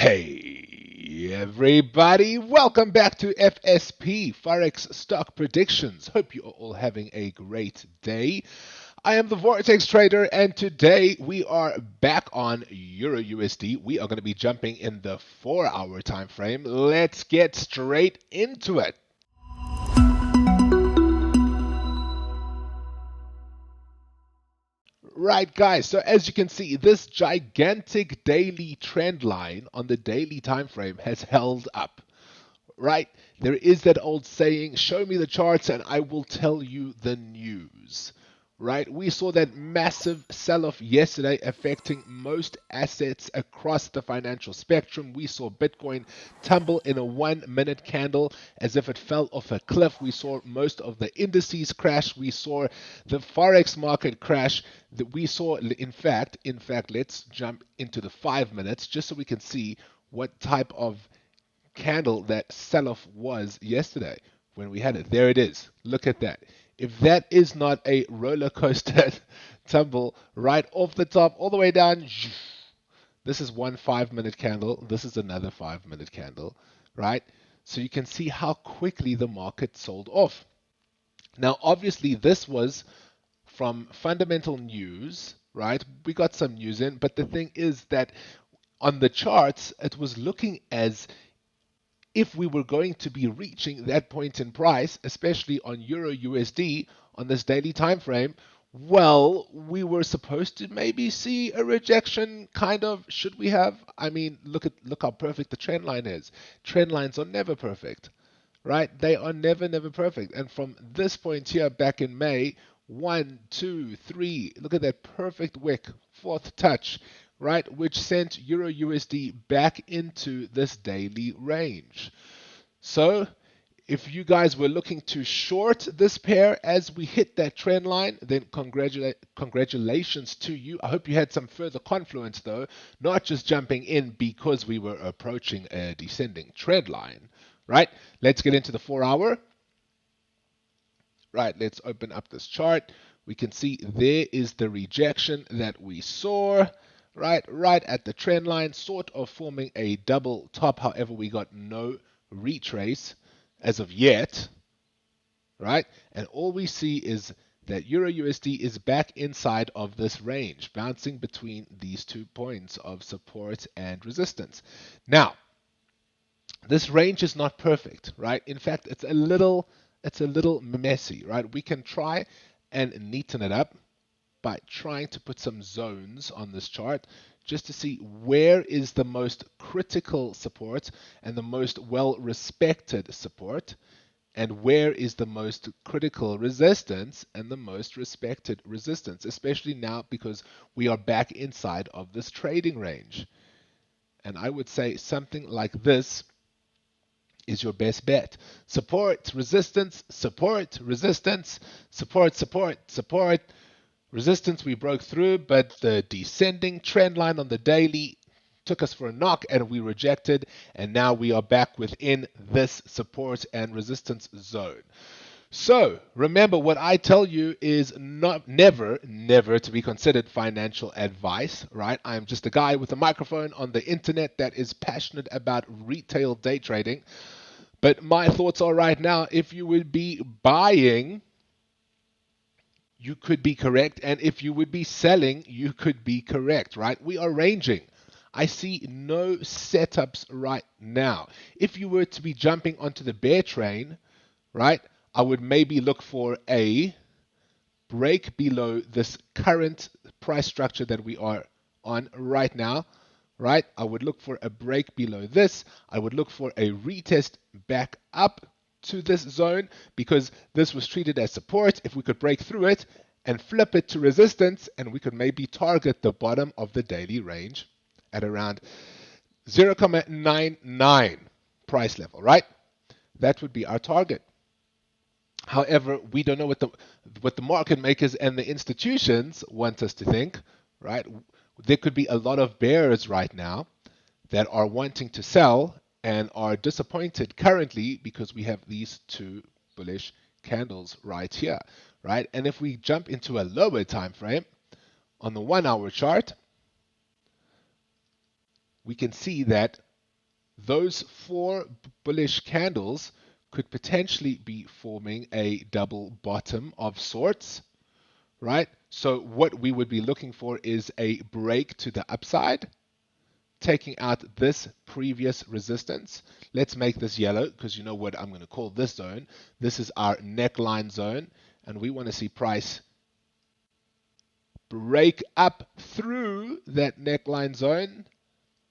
Hey everybody, welcome back to FSP, Forex Stock Predictions. Hope you are all having a great day. I am the Vortex Trader and today we are back on Euro USD. We are going to be jumping in the 4-hour time frame. Let's get straight into it. Right, guys, so as you can see, this gigantic daily trend line on the daily time frame has held up. Right? There is that old saying, show me the charts and I will tell you the news. Right? We saw that massive sell-off yesterday affecting most assets across the financial spectrum. We saw Bitcoin tumble in a 1-minute candle as if it fell off a cliff. We saw most of the indices crash. We saw the Forex market crash. That we saw, in fact, let's jump into the 5 minutes just so we can see what type of candle that sell-off was yesterday when we had it. There it is. Look at that. If that is not a roller coaster tumble right off the top all the way down, this is one 5-minute candle. This is another 5-minute candle, right? So you can see how quickly the market sold off. Now, obviously, this was from fundamental news, right? We got some news in, but the thing is that on the charts, it was looking as if we were going to be reaching that point in price, especially on Euro USD on this daily time frame, well, we were supposed to maybe see a rejection, kind of. Should we have? I mean, look how perfect the trend line is. Trend lines are never perfect, right? They are never perfect. And from this point here back in May, 1, 2, 3, look at that perfect wick, fourth touch, right, which sent Euro USD back into this daily range. So if you guys were looking to short this pair as we hit that trend line, then congratulations to you. I hope you had some further confluence though, not just jumping in because we were approaching a descending trend line, right? Let's get into the 4-hour. Right, let's open up this chart. We can see there is the rejection that we saw, right at the trend line, sort of forming a double top. However, we got no retrace as of yet, right? And all we see is that Euro USD is back inside of this range, bouncing between these 2 points of support and resistance. Now, this range is not perfect, right? In fact, it's a little messy, right? We can try and neaten it up by trying to put some zones on this chart just to see where is the most critical support and the most well-respected support, and where is the most critical resistance and the most respected resistance, especially now because we are back inside of this trading range. And I would say something like this is your best bet. Support, resistance, support, resistance, support, support, support. Resistance we broke through, but the descending trend line on the daily took us for a knock and we rejected, and now we are back within this support and resistance zone. So remember, what I tell you is never to be considered financial advice, right? I'm just a guy with a microphone on the internet that is passionate about retail day trading. But my thoughts are right now, if you would be buying, you could be correct. And if you would be selling, you could be correct, right? We are ranging. I see no setups right now. If you were to be jumping onto the bear train, right, I would maybe look for a break below this current price structure that we are on right now, right? I would look for a break below this. I would look for a retest back up to this zone because this was treated as support. If we could break through it and flip it to resistance, and we could maybe target the bottom of the daily range at around 0.99 price level, right? That would be our target. However, we don't know what the market makers and the institutions want us to think, right? There could be a lot of bears right now that are wanting to sell and are disappointed currently because we have these 2 bullish candles right here, right? And if we jump into a lower time frame on the 1-hour chart, we can see that those four bullish candles could potentially be forming a double bottom of sorts, right? So what we would be looking for is a break to the upside, taking out this previous resistance. Let's make this yellow because you know what I'm going to call this zone. This is our neckline zone, and we want to see price break up through that neckline zone,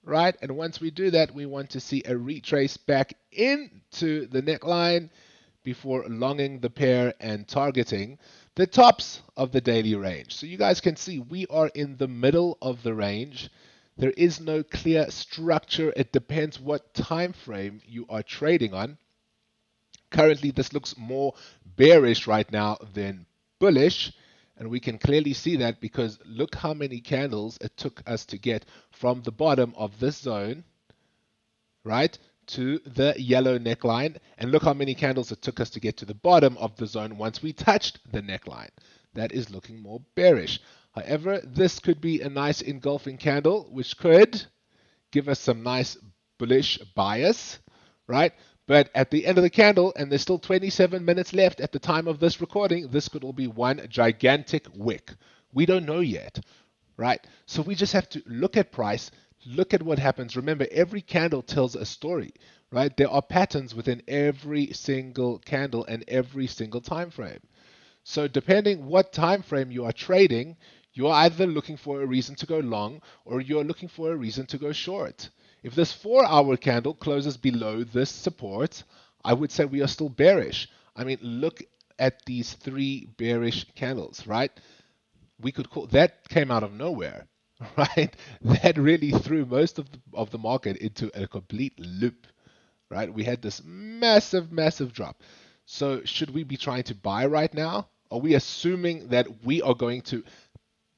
right? And once we do that, we want to see a retrace back into the neckline before longing the pair and targeting the tops of the daily range. So you guys can see we are in the middle of the range. There is no clear structure. It depends what time frame you are trading on. Currently, this looks more bearish right now than bullish. And we can clearly see that because look how many candles it took us to get from the bottom of this zone, right, to the yellow neckline. And look how many candles it took us to get to the bottom of the zone once we touched the neckline. That is looking more bearish. However, this could be a nice engulfing candle, which could give us some nice bullish bias, right? But at the end of the candle, and there's still 27 minutes left at the time of this recording, this could all be one gigantic wick. We don't know yet, right? So we just have to look at price, look at what happens. Remember, every candle tells a story, right? There are patterns within every single candle and every single time frame. So depending what time frame you are trading, you're either looking for a reason to go long or you're looking for a reason to go short. If this 4-hour candle closes below this support, I would say we are still bearish. I mean, look at these three bearish candles, right? We could call that came out of nowhere, right? That really threw most of the market into a complete loop, right? We had this massive, massive drop. So should we be trying to buy right now? Are we assuming that we are going to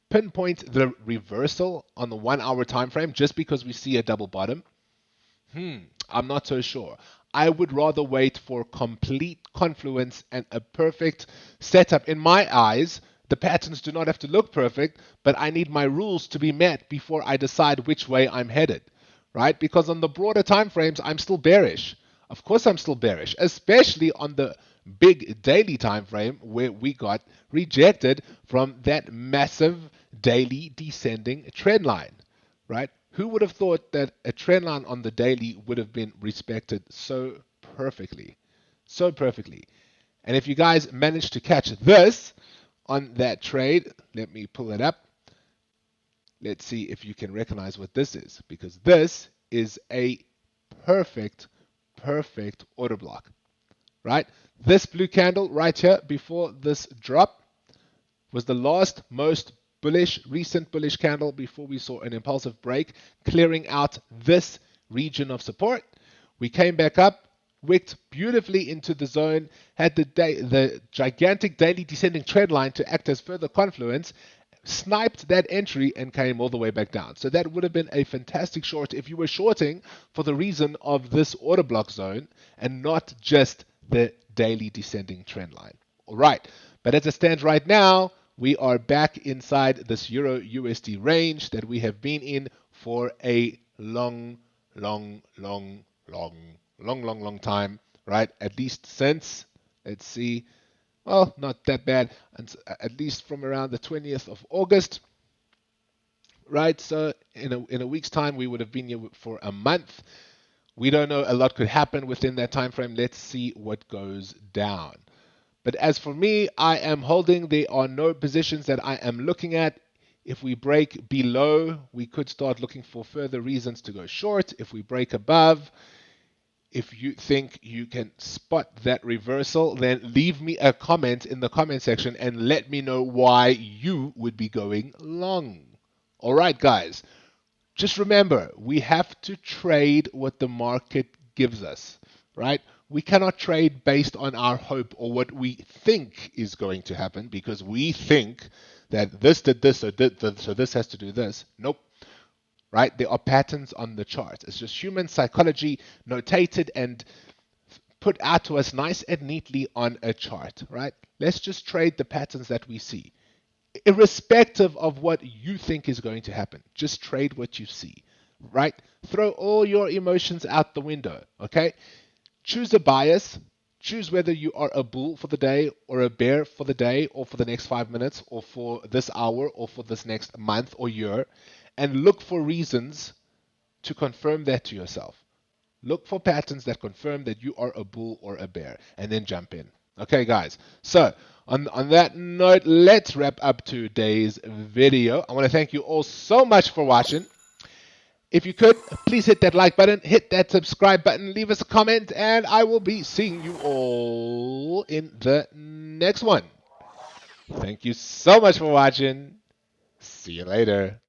pinpoint the reversal on the 1-hour time frame just because we see a double bottom? I'm not so sure. I would rather wait for complete confluence and a perfect setup. In my eyes, the patterns do not have to look perfect, but I need my rules to be met before I decide which way I'm headed, right? Because on the broader time frames, I'm still bearish. Of course, I'm still bearish, especially on the big daily time frame where we got rejected from that massive daily descending trend line, right? Who would have thought that a trend line on the daily would have been respected so perfectly? So perfectly. And if you guys managed to catch this on that trade, let me pull it up. Let's see if you can recognize what this is, because this is a perfect, perfect order block, right? This blue candle right here before this drop was the last most bullish, recent bullish candle before we saw an impulsive break, clearing out this region of support. We came back up, wicked beautifully into the zone, had the gigantic daily descending trend line to act as further confluence, sniped that entry and came all the way back down. So that would have been a fantastic short if you were shorting for the reason of this order block zone and not just the daily descending trend line. All right, but as it stands right now, we are back inside this Euro USD range that we have been in for a long time, right? At least since, let's see, well, not that bad, and at least from around the 20th of August, right? So in a week's time, we would have been here for a month. We don't know, a lot could happen within that time frame. Let's see what goes down. But as for me, I am holding. There are no positions that I am looking at. If we break below, we could start looking for further reasons to go short. If we break above, if you think you can spot that reversal, then leave me a comment in the comment section and let me know why you would be going long. All right, guys. Just remember, we have to trade what the market gives us, right? We cannot trade based on our hope or what we think is going to happen because we think that this did this, so this has to do this. Nope. Right? There are patterns on the chart. It's just human psychology notated and put out to us nice and neatly on a chart, right? Let's just trade the patterns that we see, irrespective of what you think is going to happen. Just trade what you see. right? Throw all your emotions out the window, okay? Choose a bias. Choose whether you are a bull for the day or a bear for the day or for the next 5 minutes or for this hour or for this next month or year, and look for reasons to confirm that to yourself. Look for patterns that confirm that you are a bull or a bear, and then jump in. Okay, guys. So, on that note, let's wrap up today's video. I want to thank you all so much for watching. If you could, please hit that like button, hit that subscribe button, leave us a comment, and I will be seeing you all in the next one. Thank you so much for watching. See you later.